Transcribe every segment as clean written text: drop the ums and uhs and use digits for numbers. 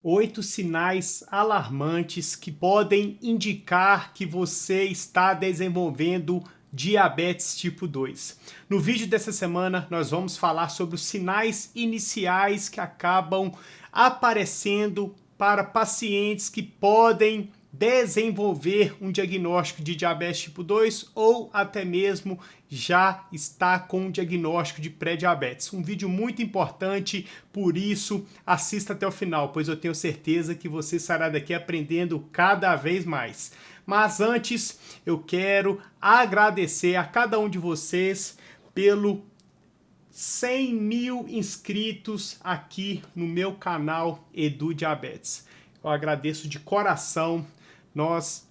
8 sinais alarmantes que podem indicar que você está desenvolvendo diabetes tipo 2. No vídeo dessa semana, nós vamos falar sobre os sinais iniciais que acabam aparecendo para pacientes que podem desenvolver um diagnóstico de diabetes tipo 2 ou até mesmo já está com um diagnóstico de pré-diabetes. Um vídeo muito importante, por isso assista até o final, pois eu tenho certeza que você estará daqui aprendendo cada vez mais. Mas antes, eu quero agradecer a cada um de vocês pelo 100 mil inscritos aqui no meu canal Edu Diabetes. Eu agradeço de coração. Nós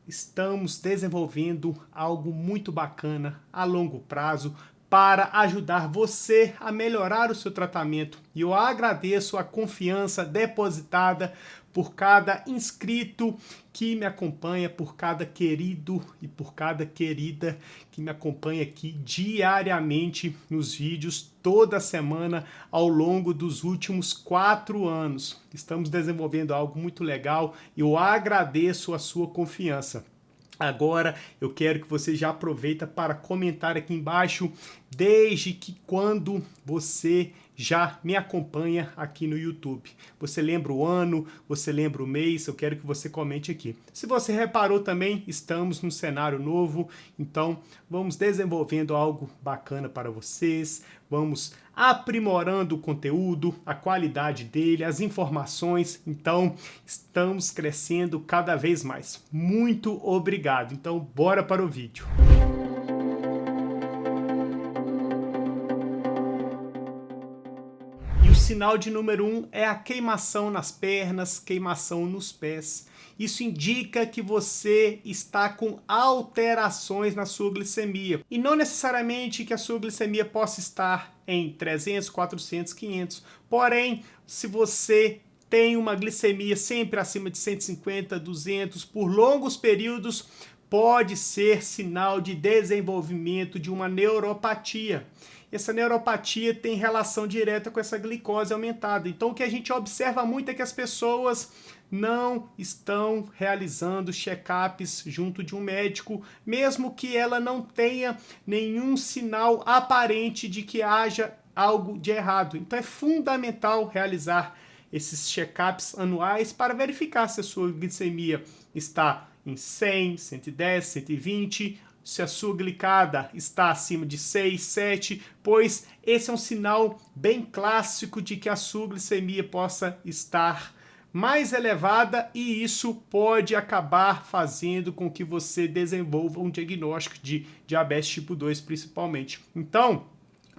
estamos desenvolvendo algo muito bacana a longo prazo para ajudar você a melhorar o seu tratamento. E eu agradeço a confiança depositada por cada inscrito que me acompanha, por cada querido e por cada querida que me acompanha aqui diariamente nos vídeos, toda semana, ao longo dos últimos 4 anos. Estamos desenvolvendo algo muito legal e eu agradeço a sua confiança. Agora eu quero que você já aproveita para comentar aqui embaixo desde que quando você já me acompanha aqui no YouTube. Você lembra o ano, você lembra o mês, eu quero que você comente aqui. Se você reparou também, estamos num cenário novo, então vamos desenvolvendo algo bacana para vocês, vamos aprimorando o conteúdo, a qualidade dele, as informações, então estamos crescendo cada vez mais. Muito obrigado, então bora para o vídeo. O sinal de número 1 é a queimação nas pernas, queimação nos pés. Isso indica que você está com alterações na sua glicemia. E não necessariamente que a sua glicemia possa estar em 300, 400, 500. Porém, se você tem uma glicemia sempre acima de 150, 200 por longos períodos, pode ser sinal de desenvolvimento de uma neuropatia. Essa neuropatia tem relação direta com essa glicose aumentada. Então, o que a gente observa muito é que as pessoas não estão realizando check-ups junto de um médico, mesmo que ela não tenha nenhum sinal aparente de que haja algo de errado. Então, é fundamental realizar esses check-ups anuais para verificar se a sua glicemia está em 100, 110, 120, se a sua glicada está acima de 6, 7, pois esse é um sinal bem clássico de que a sua glicemia possa estar mais elevada e isso pode acabar fazendo com que você desenvolva um diagnóstico de diabetes tipo 2 principalmente. Então,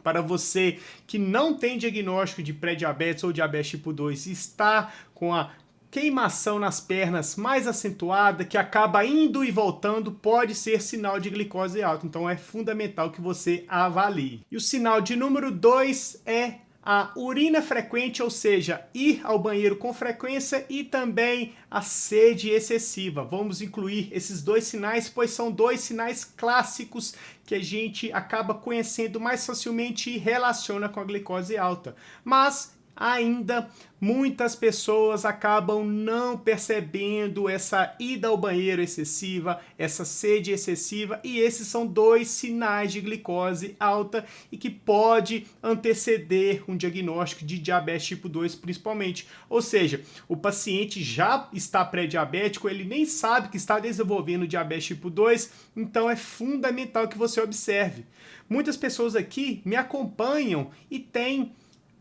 para você que não tem diagnóstico de pré-diabetes ou diabetes tipo 2 e está com a queimação nas pernas mais acentuada, que acaba indo e voltando, pode ser sinal de glicose alta. Então é fundamental que você avalie. E o sinal de número 2 é a urina frequente, ou seja, ir ao banheiro com frequência e também a sede excessiva. Vamos incluir esses dois sinais, pois são dois sinais clássicos que a gente acaba conhecendo mais facilmente e relaciona com a glicose alta. Mas ainda muitas pessoas acabam não percebendo essa ida ao banheiro excessiva, essa sede excessiva, e esses são dois sinais de glicose alta e que pode anteceder um diagnóstico de diabetes tipo 2 principalmente. Ou seja, o paciente já está pré-diabético, ele nem sabe que está desenvolvendo diabetes tipo 2, então é fundamental que você observe. Muitas pessoas aqui me acompanham e têm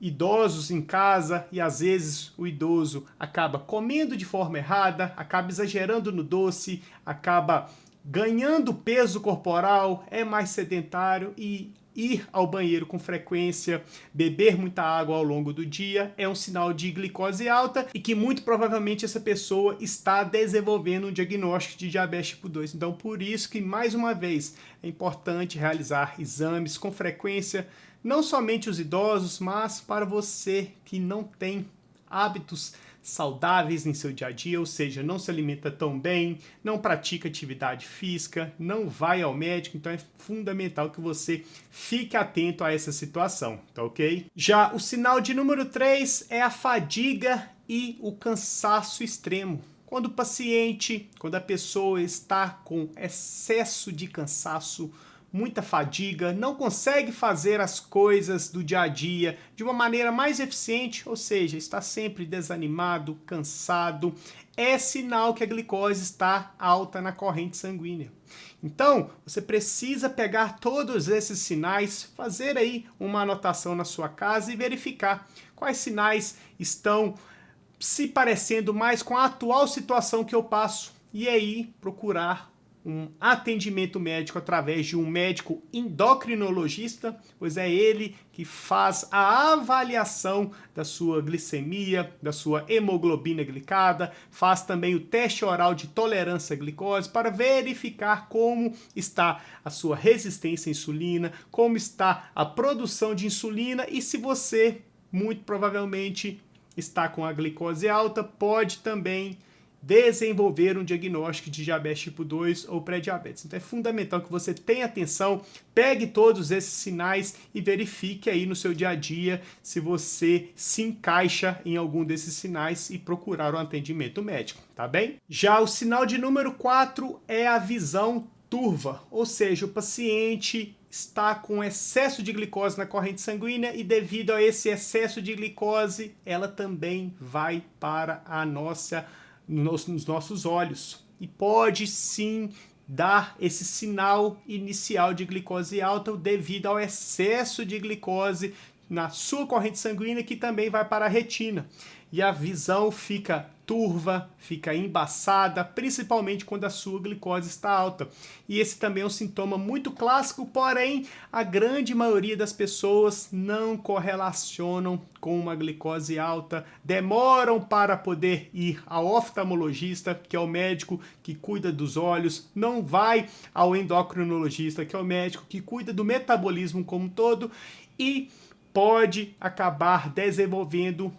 idosos em casa e às vezes o idoso acaba comendo de forma errada, acaba exagerando no doce, acaba ganhando peso corporal, é mais sedentário e ir ao banheiro com frequência, beber muita água ao longo do dia é um sinal de glicose alta e que muito provavelmente essa pessoa está desenvolvendo um diagnóstico de diabetes tipo 2. Então, por isso que, mais uma vez, é importante realizar exames com frequência, não somente os idosos, mas para você que não tem hábitos saudáveis em seu dia a dia, ou seja, não se alimenta tão bem, não pratica atividade física, não vai ao médico, então é fundamental que você fique atento a essa situação, tá ok? Já o sinal de número 3 é a fadiga e o cansaço extremo. Quando a pessoa está com excesso de cansaço, muita fadiga, não consegue fazer as coisas do dia a dia de uma maneira mais eficiente, ou seja, está sempre desanimado, cansado, é sinal que a glicose está alta na corrente sanguínea. Então, você precisa pegar todos esses sinais, fazer aí uma anotação na sua casa e verificar quais sinais estão se parecendo mais com a atual situação que eu passo. E aí, procurar um atendimento médico através de um médico endocrinologista, pois é ele que faz a avaliação da sua glicemia, da sua hemoglobina glicada, faz também o teste oral de tolerância à glicose para verificar como está a sua resistência à insulina, como está a produção de insulina e se você, muito provavelmente, está com a glicose alta, pode também desenvolver um diagnóstico de diabetes tipo 2 ou pré-diabetes. Então é fundamental que você tenha atenção, pegue todos esses sinais e verifique aí no seu dia a dia se você se encaixa em algum desses sinais e procurar um atendimento médico, tá bem? Já o sinal de número 4 é a visão turva, ou seja, o paciente está com excesso de glicose na corrente sanguínea e devido a esse excesso de glicose, ela também vai para nos nossos olhos e pode sim dar esse sinal inicial de glicose alta devido ao excesso de glicose na sua corrente sanguínea que também vai para a retina. E a visão fica turva, fica embaçada, principalmente quando a sua glicose está alta. E esse também é um sintoma muito clássico, porém a grande maioria das pessoas não correlacionam com uma glicose alta, demoram para poder ir ao oftalmologista, que é o médico que cuida dos olhos, não vai ao endocrinologista, que é o médico que cuida do metabolismo como um todo, e pode acabar desenvolvendo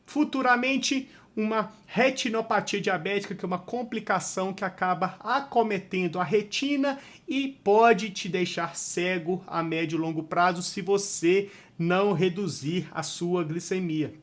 futuramente uma retinopatia diabética, que é uma complicação que acaba acometendo a retina e pode te deixar cego a médio e longo prazo se você não reduzir a sua glicemia.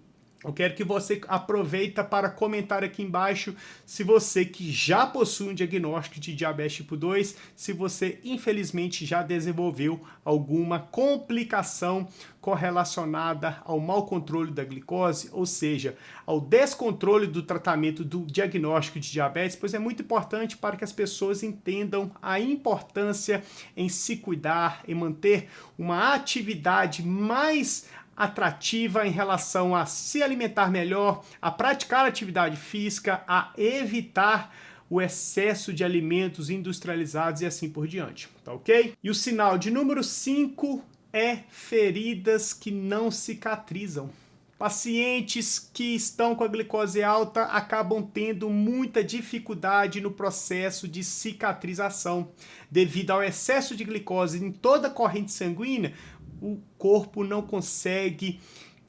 Eu quero que você aproveita para comentar aqui embaixo se você que já possui um diagnóstico de diabetes tipo 2, se você infelizmente já desenvolveu alguma complicação correlacionada ao mau controle da glicose, ou seja, ao descontrole do tratamento do diagnóstico de diabetes, pois é muito importante para que as pessoas entendam a importância em se cuidar, em manter uma atividade mais atrativa em relação a se alimentar melhor, a praticar atividade física, a evitar o excesso de alimentos industrializados e assim por diante, tá ok? E o sinal de número 5 é feridas que não cicatrizam. Pacientes que estão com a glicose alta acabam tendo muita dificuldade no processo de cicatrização. Devido ao excesso de glicose em toda a corrente sanguínea, o corpo não consegue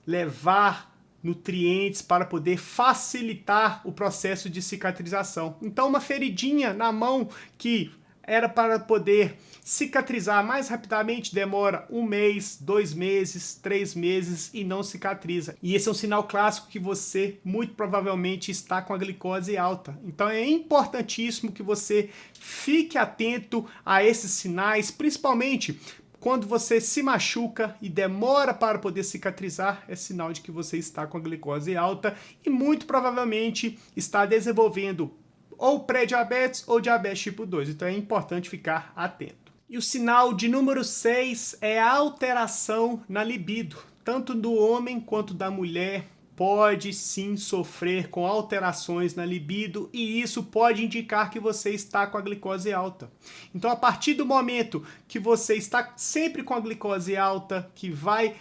levar nutrientes para poder facilitar o processo de cicatrização. Então, uma feridinha na mão que era para poder cicatrizar mais rapidamente, demora 1 mês, 2 meses, 3 meses e não cicatriza. E esse é um sinal clássico que você muito provavelmente está com a glicose alta. Então é importantíssimo que você fique atento a esses sinais, principalmente quando você se machuca e demora para poder cicatrizar, é sinal de que você está com a glicose alta e muito provavelmente está desenvolvendo ou pré-diabetes ou diabetes tipo 2. Então é importante ficar atento. E o sinal de número 6 é a alteração na libido. Tanto do homem quanto da mulher pode sim sofrer com alterações na libido e isso pode indicar que você está com a glicose alta. Então, a partir do momento que você está sempre com a glicose alta, que vai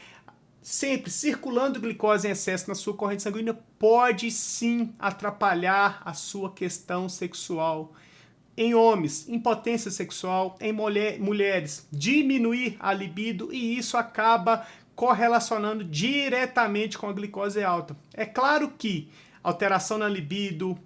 sempre circulando glicose em excesso na sua corrente sanguínea, pode sim atrapalhar a sua questão sexual. Em homens, impotência sexual, em mulheres, diminuir a libido e isso acaba correlacionando diretamente com a glicose alta. É claro que alteração na libido,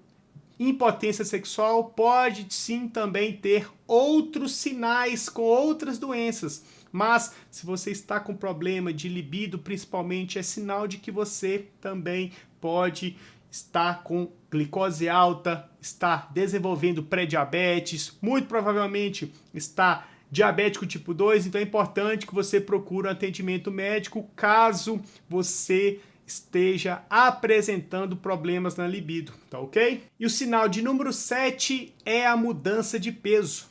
impotência sexual pode sim também ter outros sinais com outras doenças, mas se você está com problema de libido, principalmente, é sinal de que você também pode está com glicose alta, está desenvolvendo pré-diabetes, muito provavelmente está diabético tipo 2, então é importante que você procure um atendimento médico caso você esteja apresentando problemas na libido, tá ok? E o sinal de número 7 é a mudança de peso,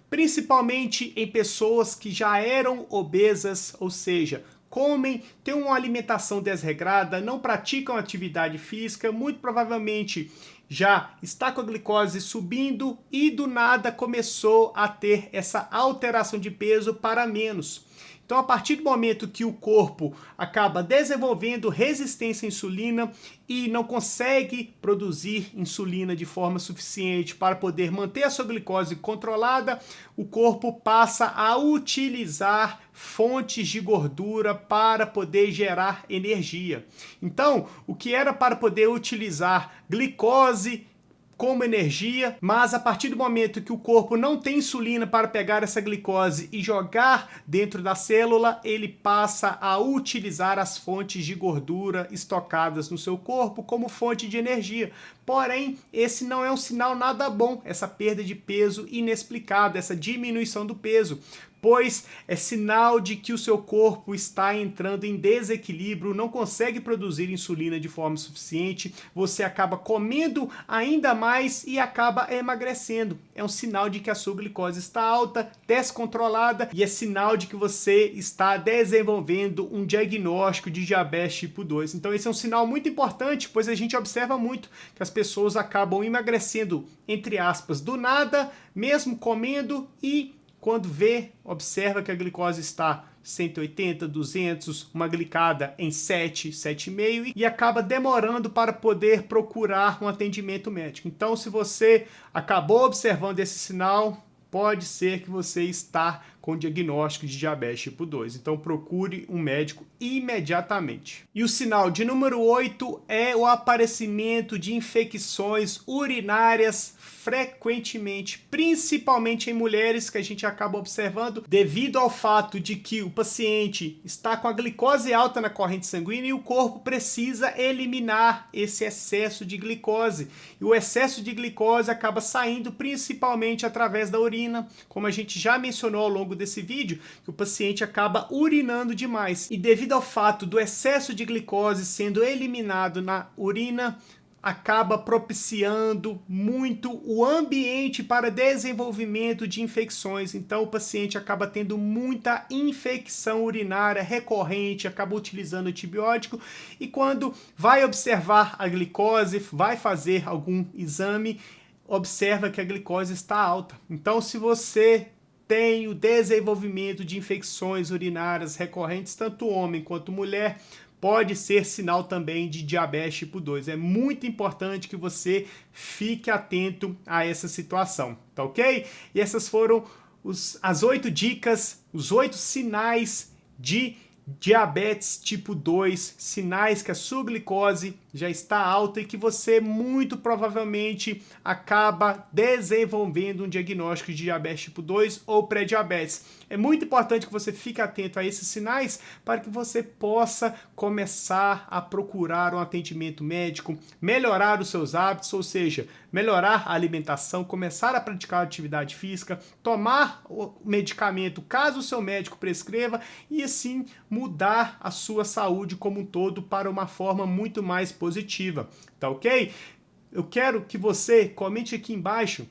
principalmente em pessoas que já eram obesas, ou seja, comem, têm uma alimentação desregrada, não praticam atividade física, muito provavelmente já está com a glicose subindo e do nada começou a ter essa alteração de peso para menos. Então, a partir do momento que o corpo acaba desenvolvendo resistência à insulina e não consegue produzir insulina de forma suficiente para poder manter a sua glicose controlada, o corpo passa a utilizar fontes de gordura para poder gerar energia. Então, o que era para poder utilizar glicose como energia, mas a partir do momento que o corpo não tem insulina para pegar essa glicose e jogar dentro da célula, ele passa a utilizar as fontes de gordura estocadas no seu corpo como fonte de energia. Porém, esse não é um sinal nada bom, essa perda de peso inexplicada, essa diminuição do peso, pois é sinal de que o seu corpo está entrando em desequilíbrio, não consegue produzir insulina de forma suficiente, você acaba comendo ainda mais e acaba emagrecendo. É um sinal de que a sua glicose está alta, descontrolada, e é sinal de que você está desenvolvendo um diagnóstico de diabetes tipo 2. Então esse é um sinal muito importante, pois a gente observa muito que as pessoas acabam emagrecendo, entre aspas, do nada, mesmo comendo, e quando observa que a glicose está 180, 200, uma glicada em 7, 7,5 e acaba demorando para poder procurar um atendimento médico. Então, se você acabou observando esse sinal, pode ser que você está com diagnóstico de diabetes tipo 2. Então procure um médico imediatamente. E o sinal de número 8 é o aparecimento de infecções urinárias frequentemente, principalmente em mulheres, que a gente acaba observando devido ao fato de que o paciente está com a glicose alta na corrente sanguínea e o corpo precisa eliminar esse excesso de glicose. E o excesso de glicose acaba saindo principalmente através da urina, como a gente já mencionou ao longo desse vídeo, que o paciente acaba urinando demais. E devido ao fato do excesso de glicose sendo eliminado na urina, acaba propiciando muito o ambiente para desenvolvimento de infecções. Então o paciente acaba tendo muita infecção urinária recorrente, acaba utilizando antibiótico, e quando vai observar a glicose, vai fazer algum exame, observa que a glicose está alta. Então, se você tem o desenvolvimento de infecções urinárias recorrentes, tanto homem quanto mulher, pode ser sinal também de diabetes tipo 2. É muito importante que você fique atento a essa situação, tá ok? E essas foram as 8 dicas, os 8 sinais de diabetes tipo 2, sinais que a sua glicose já está alta e que você muito provavelmente acaba desenvolvendo um diagnóstico de diabetes tipo 2 ou pré-diabetes. É muito importante que você fique atento a esses sinais para que você possa começar a procurar um atendimento médico, melhorar os seus hábitos, ou seja, melhorar a alimentação, começar a praticar atividade física, tomar o medicamento caso o seu médico prescreva e assim mudar a sua saúde como um todo para uma forma muito mais positiva, tá ok? Eu quero que você comente aqui embaixo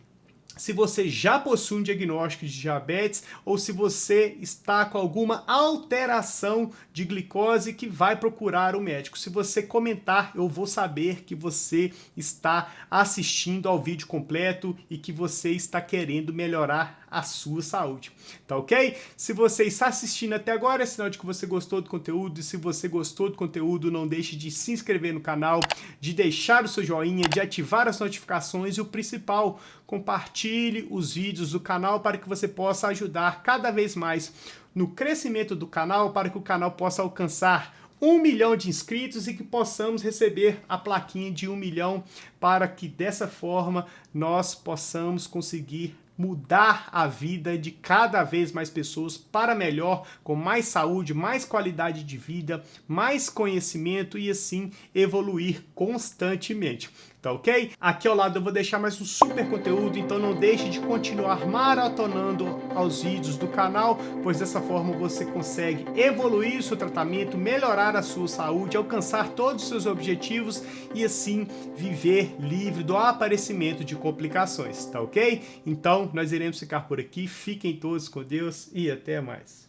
se você já possui um diagnóstico de diabetes ou se você está com alguma alteração de glicose que vai procurar o médico. Se você comentar, eu vou saber que você está assistindo ao vídeo completo e que você está querendo melhorar a sua saúde, tá ok? Se você está assistindo até agora, é sinal de que você gostou do conteúdo, e se você gostou do conteúdo, não deixe de se inscrever no canal, de deixar o seu joinha, de ativar as notificações e o principal, compartilhe os vídeos do canal para que você possa ajudar cada vez mais no crescimento do canal, para que o canal possa alcançar 1 milhão de inscritos e que possamos receber a plaquinha de 1 milhão, para que dessa forma nós possamos conseguir mudar a vida de cada vez mais pessoas para melhor, com mais saúde, mais qualidade de vida, mais conhecimento e assim evoluir constantemente. Tá ok? Aqui ao lado eu vou deixar mais um super conteúdo, então não deixe de continuar maratonando aos vídeos do canal, pois dessa forma você consegue evoluir o seu tratamento, melhorar a sua saúde, alcançar todos os seus objetivos e assim viver livre do aparecimento de complicações, tá ok? Então nós iremos ficar por aqui, fiquem todos com Deus e até mais.